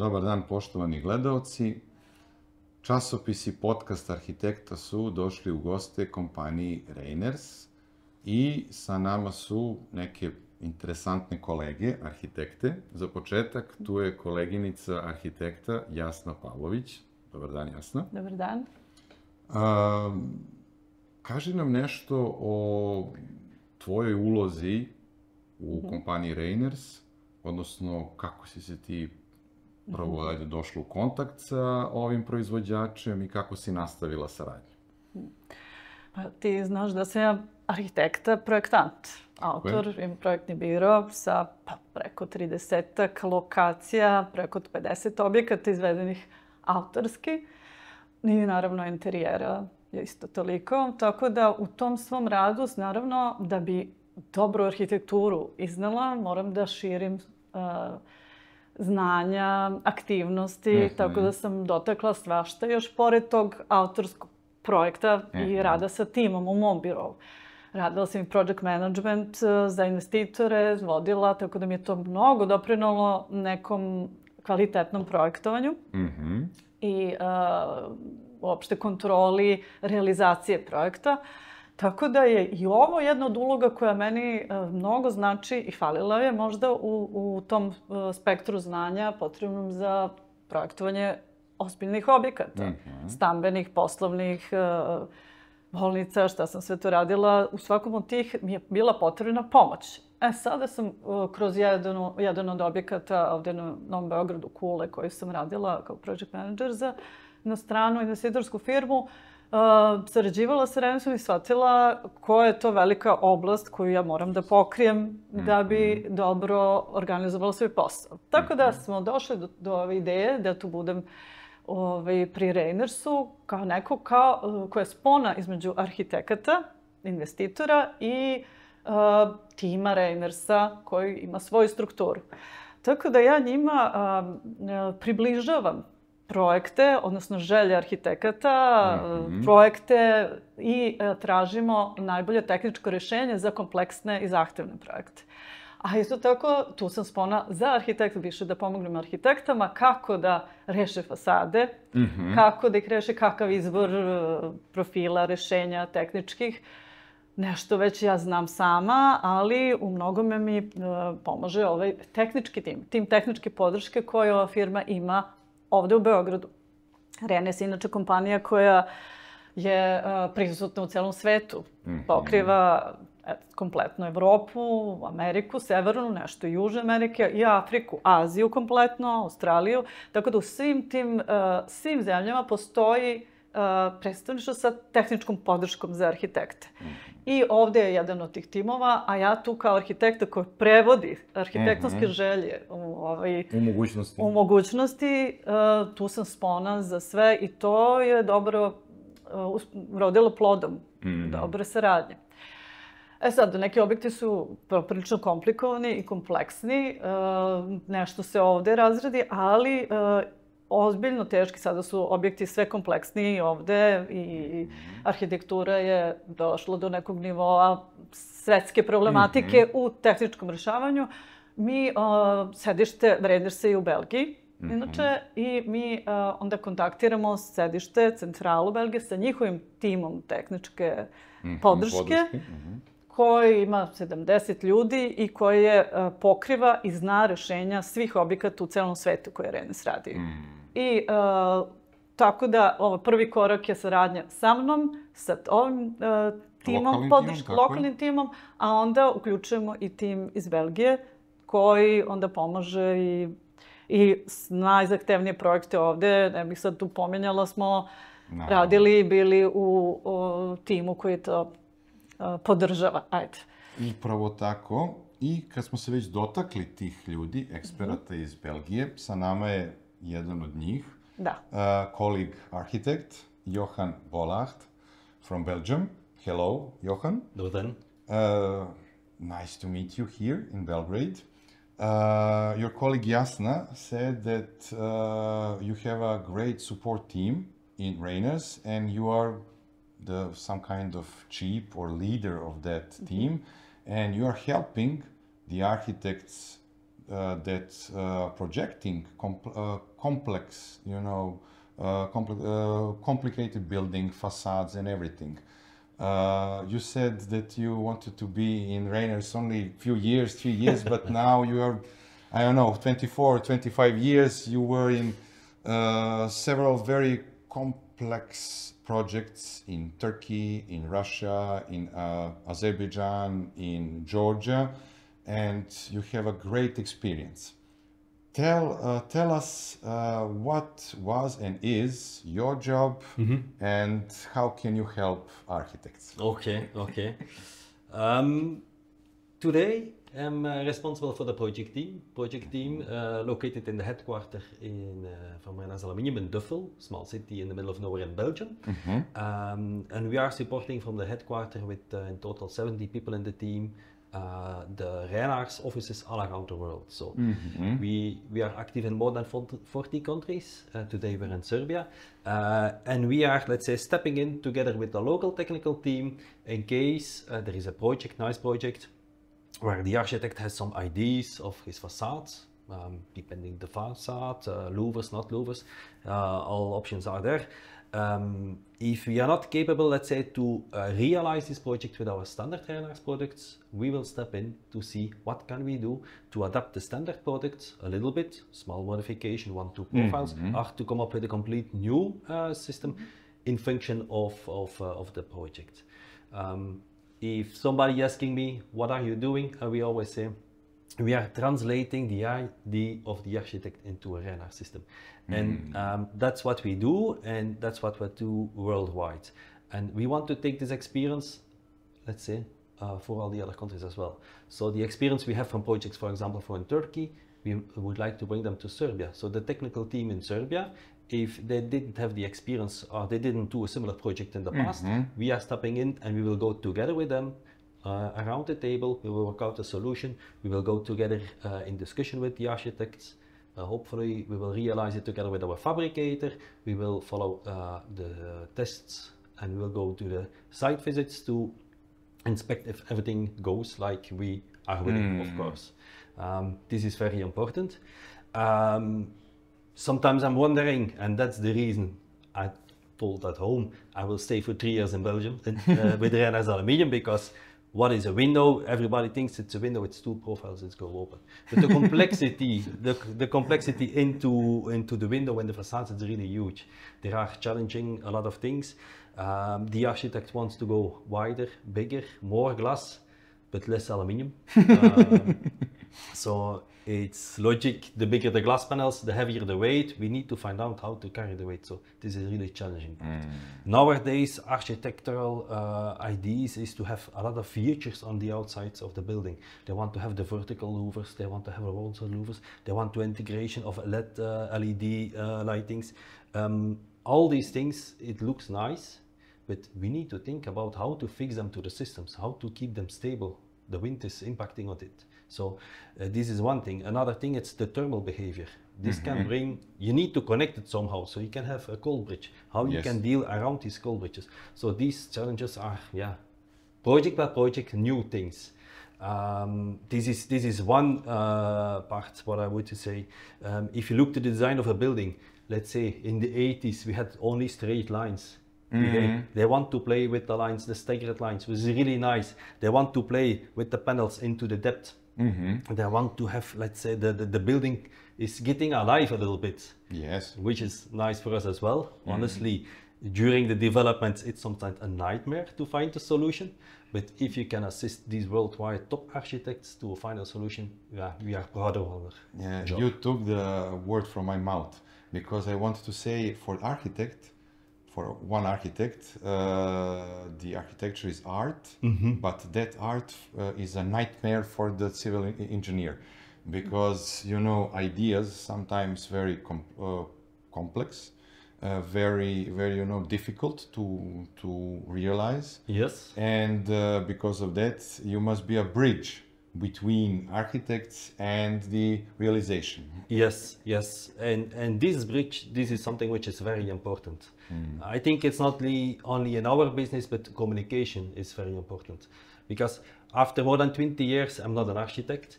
Dobar dan, poštovani gledaoci. Časopis i podcast Arhitekta su došli u goste kompaniji Reynaers i sa nama su neke interesantne kolege, arhitekte. Za početak, tu je koleginica arhitekta Jasna Pavlović. Dobar dan, Jasna. Dobar dan. Kaži nam nešto o tvojoj ulozi u kompaniji Reynaers, odnosno kako si se ti prvo došla u kontakt sa ovim proizvođačem i kako si nastavila saradnju. Pa ti znaš da sam ja arhitekta, projektant, autor, imam projektni biro sa preko 30 lokacija, preko 50 objekata izvedenih autorski i naravno interijera je isto toliko. Tako da u tom svom radu, naravno, da bi dobru arhitekturu iznela, moram da širim znanja, aktivnosti, tako da sam dotakla svašta još pored tog autorskog projekta i rada sa timom u mom birovu. Radila sam i project management za investitore, vodila, tako da mi je to mnogo doprinalo nekom kvalitetnom projektovanju i uopšte kontroli realizacije projekta. Tako da je i ovo jedna od uloga koja meni mnogo znači i falila je možda u tom spektru znanja potrebnom za projektovanje ozbiljnih objekata, stambenih, poslovnih, bolnica, šta sam sve to radila. U svakom od tih mi je bila potrebna pomoć. Sada sam kroz jedan od objekata ovde na Novom Beogradu, Kule, koju sam radila kao project manager za inostranu investitorsku firmu, sarađivala sa Reynaersom i shvatila koja je to velika oblast koju ja moram da pokrijem da bi dobro organizovala svoj posao. Tako da smo došli do ove ideje da tu budem pri Reynaersu kao neko koja je spona između arhitekata, investitora i tima Reynaersa koji ima svoju strukturu. Tako da ja njima približavam projekte, odnosno želje arhitekata, projekte i tražimo najbolje tehničko rješenje za kompleksne i zahtevne projekte. A isto tako, tu sam spona za arhitekta, više da pomognem arhitektama kako da reše fasade, kako da ih reše, kakav izbor profila, rešenja tehničkih. Nešto već ja znam sama, ali u mnogome mi pomaže ovaj tehnički tim tehničke podrške koju ova firma ima ovde u Beogradu. Reynaers je inače kompanija koja je prisutna u celom svetu. Pokriva kompletnu Evropu, Ameriku, Severnu, nešto i Južne Amerike i Afriku, Aziju kompletno, Australiju. Tako da u svim zemljama postoji predstavništvo sa tehničkom podrškom za arhitekte. I ovde je jedan od tih timova, a ja tu kao arhitekta koji prevodi arhitektonske želje u mogućnosti, tu sam spona za sve i to je dobro rodilo plodom dobre saradnje. Sad, neki objekti su prilično komplikovani i kompleksni, nešto se ovde razradi, ali ozbiljno teški. Sada su objekti sve kompleksniji ovde i arhitektura je došla do nekog nivoa svetske problematike u tehničkom rešavanju. Mi sedište Reynaersa je u Belgiji, inače, i mi onda kontaktiramo sedište, centralu Belgije sa njihovim timom tehničke podrške, koji ima 70 ljudi i koji pokriva i zna rešenja svih objekata u celom svetu koje Reynaers radi. I tako da prvi korak je saradnja sa mnom, sa ovim timom, lokalnim timom, a onda uključujemo i tim iz Belgije koji onda pomaže i najzahtevnije projekte ovde. Ne bih sad tu pominjala, smo radili i bili u timu koji to podržava. Ajde. Upravo tako. I kad smo se već dotakli tih ljudi, eksperata iz Belgije, sa nama je jedan od njih, colleague architect, Johan Bolaert from Belgium. Hello, Johan. Dobar dan. Nice to meet you here in Belgrade. Your colleague Jasna said that you have a great support team in Reynaers and you are some kind of chief or leader of that team and you are helping the architects that projecting complex, complicated building facades and everything. You said that you wanted to be in Reynaers only few years, 3 years, but now you are, I don't know, 24, 25 years. You were in several very complex projects in Turkey, in Russia, in Azerbaijan, in Georgia, and you have a great experience. Tell us what was and is your job, and how can you help architects? Okay. Today I'm responsible for the project team located in the headquarters from Reynaers Aluminium in Duffel, small city in the middle of nowhere in Belgium. And we are supporting from the headquarters with in total 70 people in the team, the Reynaers offices all around the world. So we are active in more than 40 countries. Today we're in Serbia, and we are, let's say, stepping in together with the local technical team in case there is a project, nice project, where the architect has some ideas of his facades, depending the facade, louvers, not louvers, all options are there. If we are not capable, let's say, to realize this project with our standard Reynaers products, we will step in to see what can we do to adapt the standard products a little bit, small modification, 1-2 profiles, or to come up with a complete new system in function of the project. If somebody asking me, what are you doing? We always say, we are translating the idea of the architect into a Reynaers system. And that's what we do, and that's what we do worldwide. And we want to take this experience, let's say, for all the other countries as well. So the experience we have from projects, for example, in Turkey, we would like to bring them to Serbia. So the technical team in Serbia, if they didn't have the experience or they didn't do a similar project in the past, we are stepping in and we will go together with them around the table. We will work out a solution. We will go together in discussion with the architects. Hopefully we will realize it together with our fabricator. We will follow the tests and we will go to the site visits to inspect if everything goes like we are willing, of course. This is very important. Sometimes I'm wondering, and that's the reason I told at home I will stay for 3 years in Belgium with Reynaers Aluminium, because what is a window? Everybody thinks it's a window, it's 2 profiles, it's go open. But the complexity, the complexity into the window and the facades is really huge. They are challenging a lot of things. The architect wants to go wider, bigger, more glass, but less aluminium. So it's logic, the bigger the glass panels, the heavier the weight. We need to find out how to carry the weight. So this is really challenging. Nowadays, architectural ideas is to have a lot of features on the outsides of the building. They want to have the vertical louvers, they want to have horizontal louvers, they want to integration of LED lightings. All these things, it looks nice, but we need to think about how to fix them to the systems, how to keep them stable. The wind is impacting on it. So this is one thing. Another thing, it's the thermal behavior. This can bring, you need to connect it somehow, so you can have a cold bridge, how you can deal around these cold bridges. So these challenges are, project by project, new things. This is one part, what I would say. If you look to the design of a building, let's say in the 80s, we had only straight lines. They want to play with the lines, the staggered lines, which is really nice. They want to play with the panels into the depth. They want to have, let's say, the building is getting alive a little bit. Yes. Which is nice for us as well. Honestly, during the development, it's sometimes a nightmare to find a solution. But if you can assist these worldwide top architects to find a solution, we are proud of our job. You took the word from my mouth, because I wanted to say for one architect, the architecture is art, but that art is a nightmare for the civil engineer, because, ideas sometimes very complex, very difficult to realize. Yes. And because of that, you must be a bridge between architects and the realization. Yes. And this bridge, this is something which is very important. I think it's not only in our business, but communication is very important. Because after more than 20 years, I'm not an architect.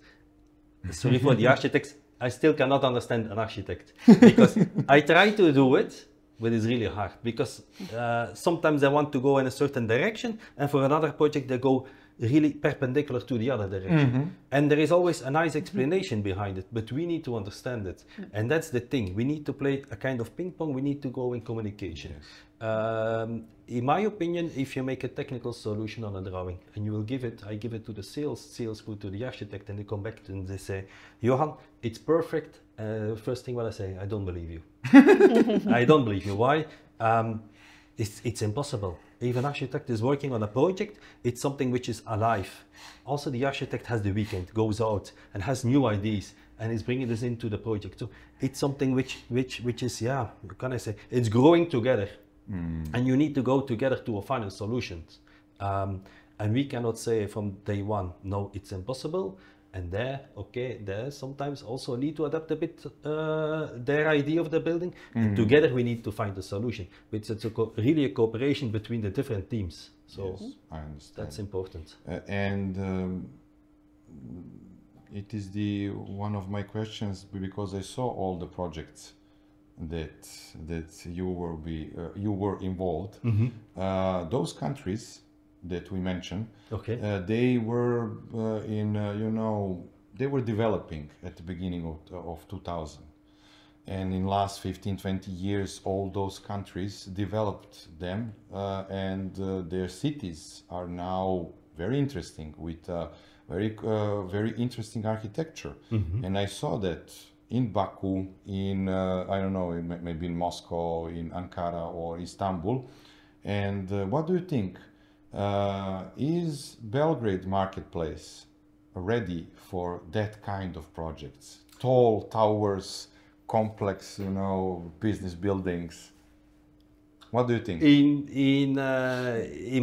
sorry for the architects, I still cannot understand an architect because I try to do it, but it's really hard because sometimes they want to go in a certain direction, and for another project they go really perpendicular to the other direction. And there is always a nice explanation behind it, but we need to understand it. And that's the thing. We need to play a kind of ping pong. We need to go in communication. Yes. In my opinion, if you make a technical solution on a drawing and you will I give it to the sales go to the architect, and they come back and they say, Johan, it's perfect. First thing what I say, I don't believe you. I don't believe you. Why? It's impossible. If an architect is working on a project, it's something which is alive. Also, the architect has the weekend, goes out and has new ideas and is bringing this into the project. So it's something which is, yeah, what can I say? It's growing together. And you need to go together to a final solution. And we cannot say from day one, no, it's impossible. And there sometimes also need to adapt a bit their idea of the building. And together we need to find a solution. But it's really a cooperation between the different teams. So yes, I understand. That's important. And it is one of my questions, because I saw all the projects that you were involved. Those countries that we mentioned, they were they were developing at the beginning of 2000, and in last 15-20 years all those countries developed them, and their cities are now very interesting with very interesting architecture. And I saw that in Baku, in I don't know, maybe in Moscow, in Ankara or Istanbul. And what do you think? Is Belgrade marketplace ready for that kind of projects? Tall towers, complex, business buildings. What do you think? In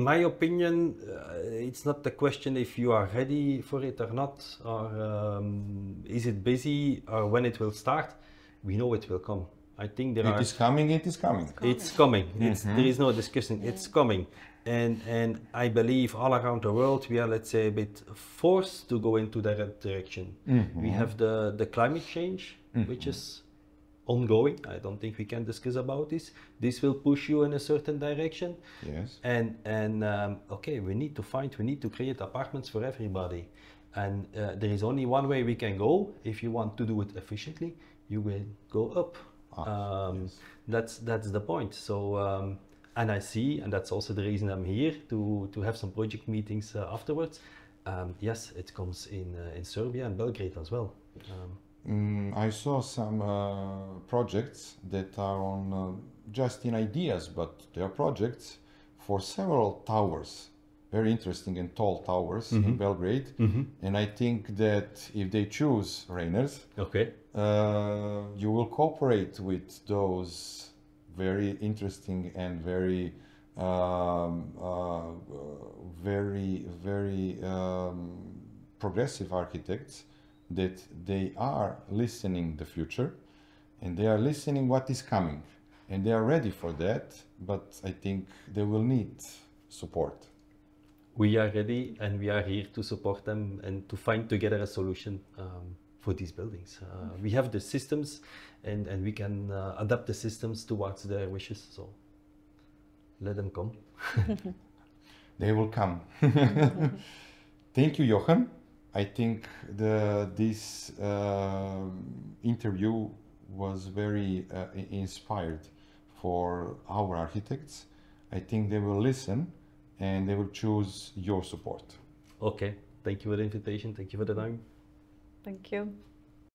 my opinion, it's not the question if you are ready for it or not, or is it busy, or when it will start. We know it will come. I think it is coming. It's coming. There is no discussion. It's coming. And I believe all around the world we are, let's say, a bit forced to go into that direction. We have the climate change, which is ongoing. I don't think we can discuss about this. This will push you in a certain direction. Yes. And we need to create apartments for everybody. And there is only one way we can go. If you want to do it efficiently, you will go up. Yes. That's the point. So. And I see, and that's also the reason I'm here, to have some project meetings afterwards. Yes, it comes in Serbia and Belgrade as well. I saw some projects that are on just in ideas, but they are projects for several towers, very interesting and tall towers in Belgrade. And I think that if they choose Reynaers, you will cooperate with those very interesting and very progressive architects, that they are listening the future and they are listening what is coming, and they are ready for that, but I think they will need support. We are ready, and we are here to support them and to find together a solution for these buildings. We have the systems, and we can adapt the systems towards their wishes, so let them come. They will come. Thank you, Johan. I think this interview was very inspired for our architects. I think they will listen and they will choose your support. Okay, thank you for the invitation, thank you for the time. Thank you.